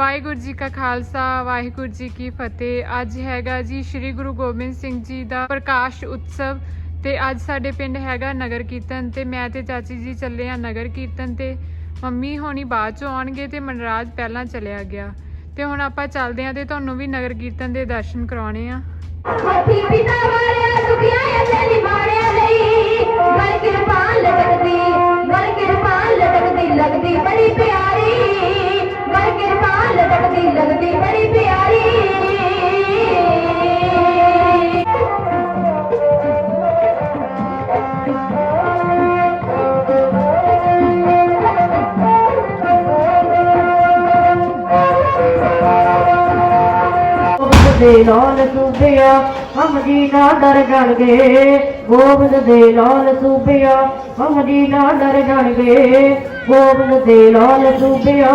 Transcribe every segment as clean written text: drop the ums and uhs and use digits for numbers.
ਵਾਹਿਗੁਰੂ ਜੀ ਕਾ ਖਾਲਸਾ ਵਾਹਿਗੁਰੂ ਜੀ ਕੀ ਫਤਿਹ। ਅੱਜ ਹੈਗਾ ਜੀ ਸ਼੍ਰੀ ਗੁਰੂ ਗੋਬਿੰਦ ਸਿੰਘ ਜੀ ਦਾ ਪ੍ਰਕਾਸ਼ ਉਤਸਵ ਤੇ ਅੱਜ ਸਾਡੇ ਪਿੰਡ ਹੈਗਾ ਨਗਰ ਕੀਰਤਨ ਤੇ ਮੈਂ ਤੇ ਚਾਚੀ ਜੀ ਚੱਲੇ ਆ ਨਗਰ ਕੀਰਤਨ ਤੇ ਮੰਮੀ ਹੋਣੀ ਬਾਅਦ ਚੋਂ ਆਉਣਗੇ ਤੇ ਮਨਰਾਜ ਪਹਿਲਾਂ ਚਲਿਆ ਗਿਆ ਤੇ ਹੁਣ ਆਪਾਂ ਚੱਲਦੇ ਆ ਤੇ ਤੁਹਾਨੂੰ ਵੀ ਨਗਰ ਕੀਰਤਨ ਦੇ ਦਰਸ਼ਨ ਕਰਾਉਣੇ ਆ। लगदी बड़ी प्यारी घर किरपान लगदी बड़ी प्यारी दे लाल सूबिया हम जी ना डर जाणगे गोबिंद दे लाल सूबिया हम जी ना डर जाणगे गोबिंद दे लाल सूबिया।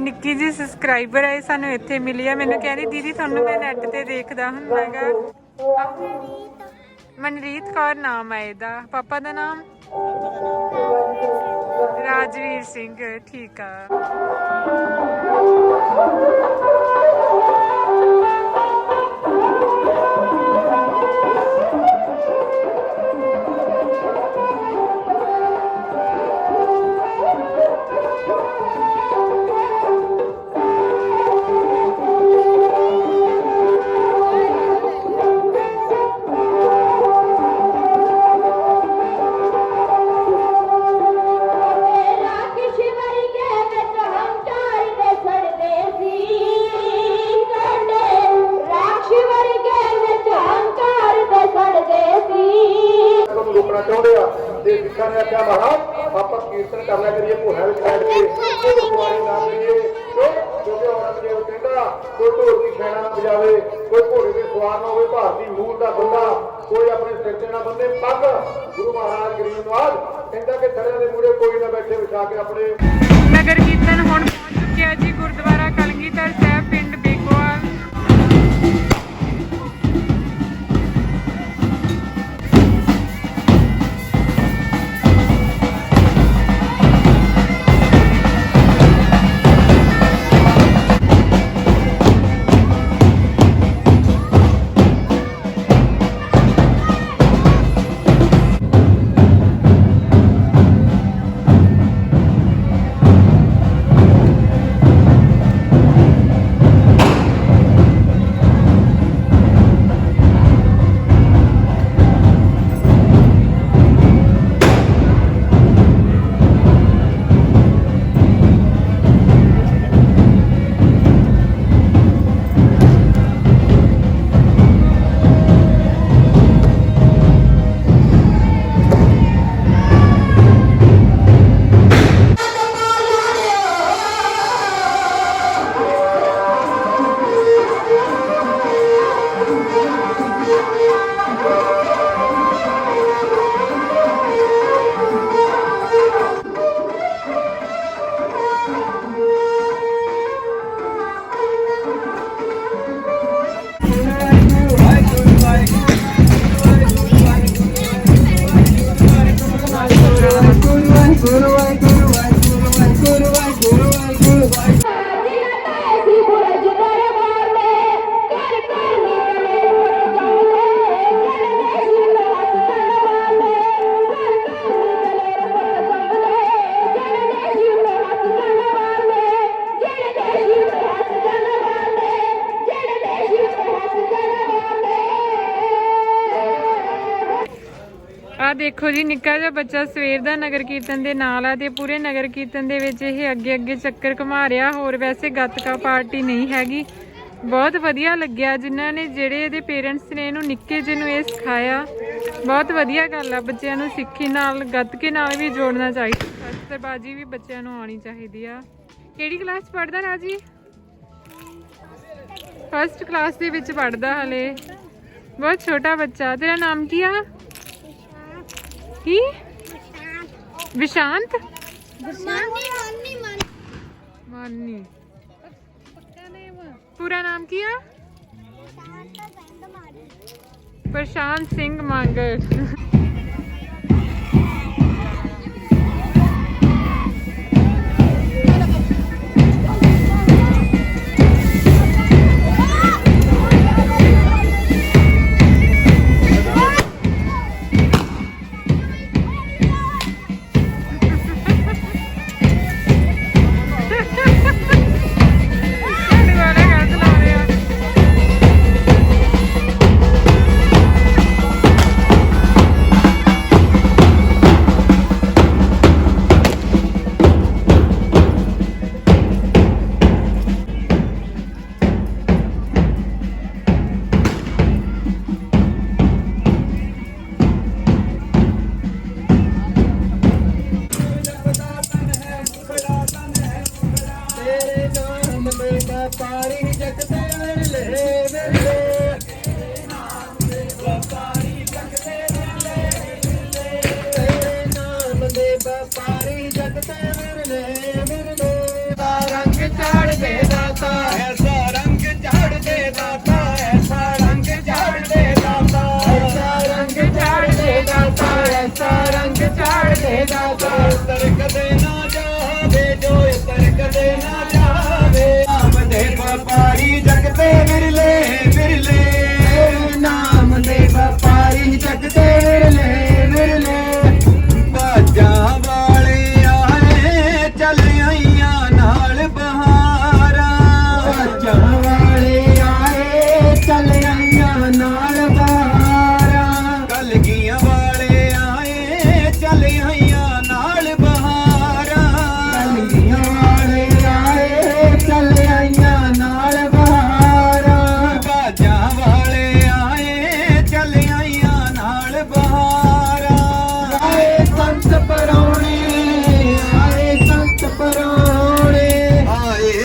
ਨਿੱਕੀ ਜੀ ਸਬਸਕ੍ਰਾਈਬਰ ਆਏ ਸਾਨੂੰ ਇੱਥੇ ਮਿਲੀ ਆ। ਮੈਨੂੰ ਕਹਿੰਦੀ ਦੀਦੀ ਤੁਹਾਨੂੰ ਮੈਂ ਨੈਟ ਤੇ ਦੇਖਦਾ ਹੁੰਦਾਗਾ। ਮਨਰੀਤ ਕੌਰ ਨਾਮ ਹੈ ਇਹਦਾ। ਪਾਪਾ ਦਾ ਨਾਮ ਰਾਜਵੀਰ ਸਿੰਘ। ਠੀਕ ਆ। ਚਾਹੁੰਦੇ ਆ ਤੇ ਸਿੱਖਾਂ ਨੇ ਆਖਿਆ ਮਹਾਰਾਜ ਆਪਾਂ ਕੀਰਤਨ ਕਰਨਾ ਕਰੀਏ ਭੋਲਾ ਵਿੱਚ ਬੈਠ ਕੇ ਗੁਰਦੁਆਰੇ ਨਾ ਕਰੀਏ ਕਿਉਂਕਿ ਔਰੰਗਜ਼ੇਬ ਕਹਿੰਦਾ ਕੋਈ ਢੋਲ ਦੀ ਛੈਣਾ ਨਾ ਵਜਾਵੇ, ਕੋਈ ਘੋੜੇ ਦੇ ਸਵਾਰ ਨਾ ਹੋਵੇ, ਭਾਰਤੀ ਮੂਲ ਦਾ ਬੰਦਾ ਕੋਈ ਆਪਣੇ ਸਿਰ ਤੇ ਨਾ ਬੰਦੇ ਪੱਗ। ਗੁਰੂ ਮਹਾਰਾਜ ਗਰੀਬ ਨਵਾਜ਼ ਕਹਿੰਦਾ ਕਿ ਥੜਿਆਂ ਦੇ ਮੂਹਰੇ ਕੋਈ ਨਾ ਬੈਠੇ ਵਿਛਾ ਕੇ ਆਪਣੇ। ਨਗਰ ਕੀਰਤਨ ਹੁਣ ਪਹੁੰਚ ਚੁੱਕਿਆ ਜੀ ਗੁਰਦੁਆਰਾ ਕਲਗੀਧਰ ਸਾਹਿਬ ਪਿੰਡ ਬੇਗੋਵਾਲ। ਦੇਖੋ ਜੀ ਨਿੱਕਾ ਜਿਹਾ ਬੱਚਾ ਸਵੇਰ ਦਾ ਨਗਰ ਕੀਰਤਨ ਦੇ ਨਾਲ ਆ ਤੇ ਪੂਰੇ ਨਗਰ ਕੀਰਤਨ ਦੇ ਵਿੱਚ ਇਹ ਅੱਗੇ ਅੱਗੇ ਚੱਕਰ ਘੁਮਾ ਰਿਹਾ। ਹੋਰ ਵੈਸੇ ਗੱਤਕਾ ਪਾਰਟੀ ਨਹੀਂ ਹੈਗੀ। ਬਹੁਤ ਵਧੀਆ ਲੱਗਿਆ ਜਿਨ੍ਹਾਂ ਨੇ ਜਿਹੜੇ ਇਹਦੇ ਪੇਰੈਂਟਸ ਨੇ ਇਹਨੂੰ ਨਿੱਕੇ ਜਿਹੇ ਨੂੰ ਇਹ ਸਿਖਾਇਆ। ਬਹੁਤ ਵਧੀਆ ਗੱਲ ਆ, ਬੱਚਿਆਂ ਨੂੰ ਸਿੱਖੀ ਨਾਲ ਗੱਤਕੇ ਨਾਲ ਵੀ ਜੋੜਨਾ ਚਾਹੀਦਾ। ਸ਼ਸਤਰਬਾਜੀ ਵੀ ਬੱਚਿਆਂ ਨੂੰ ਆਉਣੀ ਚਾਹੀਦੀ ਆ। ਕਿਹੜੀ ਕਲਾਸ 'ਚ ਪੜ੍ਹਦਾ ਰਾਜੀ? ਫਸਟ ਕਲਾਸ ਦੇ ਵਿੱਚ ਪੜ੍ਹਦਾ ਹਲੇ, ਬਹੁਤ ਛੋਟਾ ਬੱਚਾ। ਤੇਰਾ ਨਾਮ ਕੀ ਆ? ਕੀ? ਵਿਸ਼ਾਂਤ? ਮਾਨੀ। ਪੂਰਾ ਨਾਮ ਕੀ ਆ? ਪ੍ਰਸ਼ਾਂਤ ਸਿੰਘ ਮਾਂਗਰ। ਵਪਾਰੀ ਜਗਤੇ ਵਿਰਲੇ ਵਿਰਲੇ, ਨਾਮ ਦੇ ਵਪਾਰੀ ਜਗਤੇ ਵਿਰਲੇ ਵਿਰਲੇ। ਬਾਜਾਂ ਵਾਲੇ ਆਏ ਚੱਲ ਆਈਆਂ ਨਾਲ ਬਹਾਰਾਂ, ਬਾਜਾਂ ਵਾਲੇ ਆਏ ਚੱਲ ਆਈਆਂ ਨਾਲ ਬਹਾਰਾਂ। ਕਲਗੀਆਂ ਵਾਲੇ ਆਏ ਚੱਲ ਆਈਆਂ ਨਾਲ ਬਹਾਰਾਂ, ਕਲਗੀਆਂ ਵਾਲੇ ਆਏ ਚੱਲ ਆਈਆਂ ਨਾਲ ਬਹਾਰਾਂ। ਬਾਜਾਂ ਵਾਲੇ ਆਏ ਚੱਲ ਆਈਆਂ ਨਾਲ ਬਹਾਰਾਂ। ਆਏ ਸੰਤ ਪਰੌਣੇ, ਆਏ ਸੰਤ ਪਰੌਣੇ, ਆਏ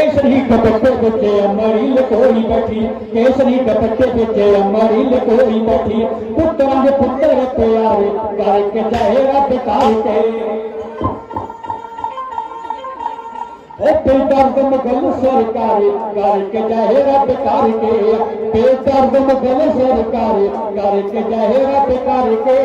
केसरी दुपट्टे बिचे अमरी लकोई बैठी, केसरी दुपट्टे बिचे अमरी लकोई बैठी, पुत्रां दे पुत्र प्यारे करके चाहे रब करके बेदर्द मुगल सरकारी करके चाहे रब करके, बेदर्द मुगल सरकारी करके चाहे रब करके।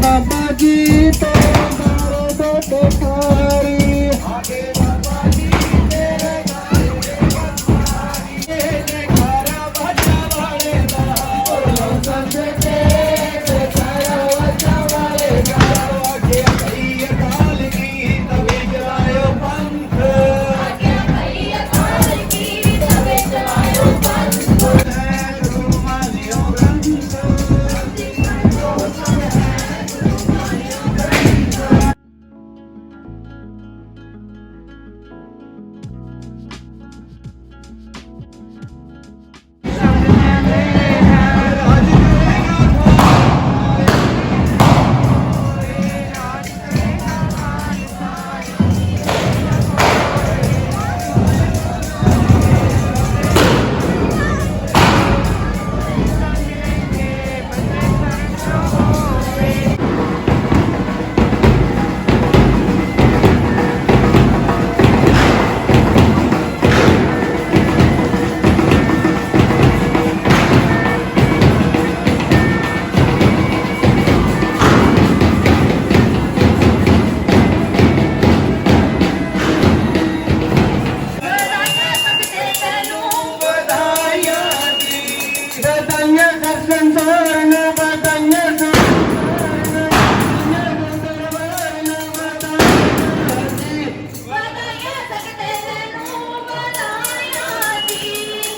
बाबा जी तेरे नाम दे बपारी, आगे बाबा जी तेरे नाम दे बपारी, जयकारा बजा वाले दा, बोलो संत के जयकारा बजा वाले दा, आगे भई अकाल की तवे जलायो पंथ, आगे भई अकाल की तवे जलायो पंथ, है गुरु मानियो ग्रंथ,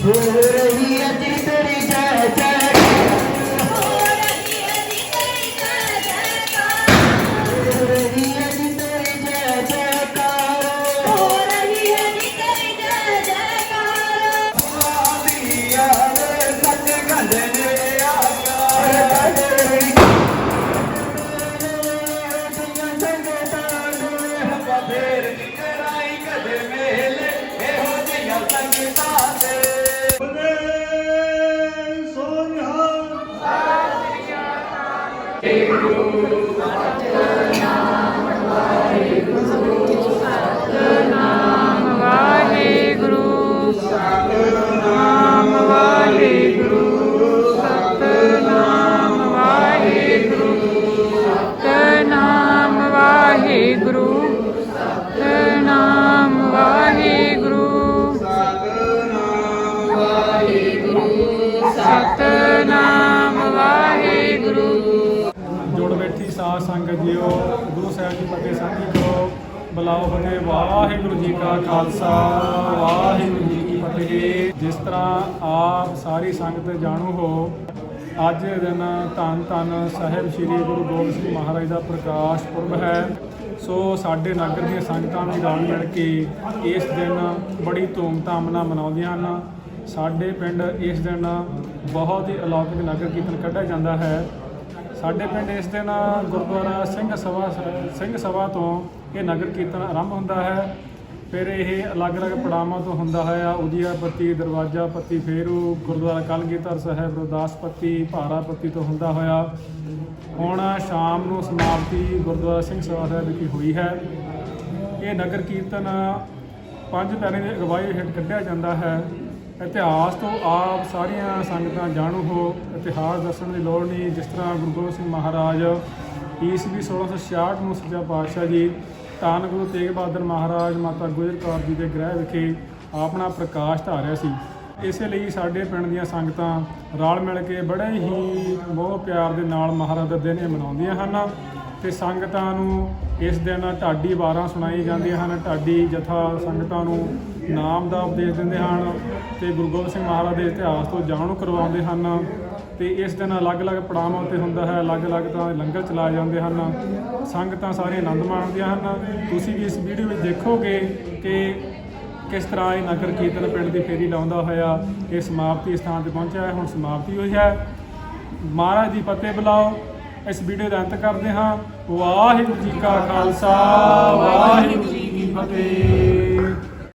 हो रही है जी तेरी जय जय, हो रही है जी तेरी जय जयकार, हो रही है जी तेरी जय जयकार, हो रही है जी तेरी जय जयकार, आदिया रे सच गंधने आकार, फेर निकराई कदे मेले एहो जिया संगीता से ਜੁੜ ਬੈਠੀ ਸਾਧ ਸੰਗਤ ਜੀਓ, ਗੁਰੂ ਸਾਹਿਬ ਦੀ ਫਤਿਹ ਸਾਂਝੀ ਕਰੋ। ਬੁਲਾਓ ਫਤਿਹ। ਵਾਹਿਗੁਰੂ ਜੀ ਕਾ ਖਾਲਸਾ, ਵਾਹਿਗੁਰੂ ਜੀ ਕੀ ਫਤਿਹ। ਜਿਸ ਤਰ੍ਹਾਂ ਆਪ ਸਾਰੀ ਸੰਗਤ ਜਾਣੂ ਹੋ, ਅੱਜ ਦੇ ਦਿਨ ਧੰਨ ਧੰਨ ਸਾਹਿਬ ਸ੍ਰੀ ਗੁਰੂ ਗੋਬਿੰਦ ਸਿੰਘ ਮਹਾਰਾਜ ਦਾ ਪ੍ਰਕਾਸ਼ ਪੁਰਬ ਹੈ। ਸੋ ਸਾਡੇ ਨਗਰ ਦੀਆਂ ਸੰਗਤਾਂ ਵੀ ਰਲ ਮਿਲ ਕੇ ਇਸ ਦਿਨ ਬੜੀ ਧੂਮਧਾਮ ਨਾਲ ਮਨਾਉਂਦੀਆਂ ਹਨ। ਸਾਡੇ ਪਿੰਡ ਇਸ ਦਿਨ ਬਹੁਤ ਹੀ ਅਲੌਕਿਕ ਨਗਰ ਕੀਰਤਨ ਕੱਢਿਆ ਜਾਂਦਾ ਹੈ। ਸਾਡੇ ਪਿੰਡ ਇਸ ਦਿਨ ਗੁਰਦੁਆਰਾ ਸਿੰਘ ਸਭਾ ਤੋਂ ਇਹ ਨਗਰ ਕੀਰਤਨ ਆਰੰਭ ਹੁੰਦਾ ਹੈ। ਫਿਰ ਇਹ ਅਲੱਗ-ਅਲੱਗ ਪੜਾਵਾਂ ਤੋਂ ਹੁੰਦਾ ਹੋਇਆ ਉਜੀਆ ਪੱਤੀ, ਦਰਵਾਜ਼ਾ ਪੱਤੀ, ਫੇਰੂ, ਗੁਰਦੁਆਰਾ ਕਲਗੀਧਰ ਸਾਹਿਬ, ਰਵਿਦਾਸ ਪੱਤੀ, ਭਾਰਾ ਪੱਤੀ ਤੋਂ ਹੁੰਦਾ ਹੋਇਆ ਹੁਣ ਸ਼ਾਮ ਨੂੰ ਸਮਾਪਤੀ ਗੁਰਦੁਆਰਾ ਸਿੰਘ ਸਭਾ ਸਾਹਿਬ ਵਿਖੇ ਹੋਈ ਹੈ। ਇਹ ਨਗਰ ਕੀਰਤਨ 5 ਪਿਆਰਿਆਂ ਦੀ ਅਗਵਾਈ ਹੇਠ ਕੱਢਿਆ ਜਾਂਦਾ ਹੈ। ਇਤਿਹਾਸ ਤੋਂ ਆਪ ਸਾਰੀਆਂ ਸੰਗਤਾਂ ਜਾਣੂ ਹੋ। ਇਤਿਹਾਸ ਦੱਸਣ ਦੀ ਲੋੜ ਨਹੀਂ। ਜਿਸ ਤਰ੍ਹਾਂ ਗੁਰੂ ਗੋਬਿੰਦ ਸਿੰਘ ਮਹਾਰਾਜ ਈਸਵੀ 1666 ਨੂੰ ਸੱਚਾ ਪਾਤਸ਼ਾਹ ਜੀ ਧੰਨ ਗੁਰੂ ਤੇਗ ਬਹਾਦਰ ਮਹਾਰਾਜ ਮਾਤਾ ਗੁਜਰ ਕੌਰ ਜੀ ਦੇ ਗ੍ਰਹਿ ਵਿਖੇ ਆਪਣਾ ਪ੍ਰਕਾਸ਼ ਧਾਰਿਆ ਸੀ। ਇਸੇ ਲਈ ਸਾਡੇ ਪਿੰਡ ਦੀਆਂ ਸੰਗਤਾਂ ਰਲ ਮਿਲ ਕੇ ਬੜੇ ਹੀ ਮੋਹ ਪਿਆਰ ਦੇ ਨਾਲ ਮਹਾਰਾਜ ਦਾ ਦਿਨ ਇਹ ਮਨਾਉਂਦੀਆਂ ਹਨ ਤੇ ਸੰਗਤਾਂ ਨੂੰ ਇਸ ਦਿਨ ਢਾਡੀ ਵਾਰਾਂ ਸੁਣਾਈ ਜਾਂਦੀਆਂ ਹਨ। ਢਾਡੀ ਜਥਾ ਸੰਗਤਾਂ ਨੂੰ ਨਾਮ ਦਾ ਉਪਦੇਸ਼ ਦਿੰਦੇ ਹਨ ਤੇ ਗੁਰੂ ਗੋਬਿੰਦ ਸਿੰਘ ਮਹਾਰਾਜ ਦੇ ਇਤਿਹਾਸ ਤੋਂ ਜਾਣੂ ਕਰਵਾਉਂਦੇ ਹਨ ਤੇ ਇਸ ਦਿਨ ਅਲੱਗ-ਅਲੱਗ ਪੜਾਵਾਂ ਉੱਤੇ ਹੁੰਦਾ ਹੈ, ਅਲੱਗ-ਅਲੱਗ ਤਰ੍ਹਾਂ ਦੇ ਲੰਗਰ ਚਲਾਏ ਜਾਂਦੇ ਹਨ। ਸੰਗਤਾਂ ਸਾਰੀਆਂ ਆਨੰਦ ਮਾਣਦੀਆਂ ਹਨ। ਤੁਸੀਂ ਵੀ ਇਸ ਵੀਡੀਓ ਵਿੱਚ ਦੇਖੋਗੇ ਕਿ ਕਿਸ ਤਰ੍ਹਾਂ ਇਹ ਨਗਰ ਕੀਰਤਨ ਪਿੰਡ ਦੀ ਫੇਰੀ ਲਾਉਂਦਾ ਹੋਇਆ ਇਹ ਸਮਾਪਤੀ ਸਥਾਨ ਤੇ ਪਹੁੰਚਿਆ ਹੈ। ਹੁਣ ਸਮਾਪਤੀ ਹੋਈ ਹੈ। ਮਹਾਰਾਜ ਦੀ ਫਤਿਹ ਬੁਲਾਓ। ਇਸ ਵੀਡੀਓ ਦਾ ਅੰਤ ਕਰਦੇ ਹਾਂ। ਵਾਹਿਗੁਰੂ ਜੀ ਕਾ ਖਾਲਸਾ, ਵਾਹਿਗੁਰੂ ਜੀ ਕੀ ਫਤਿਹ।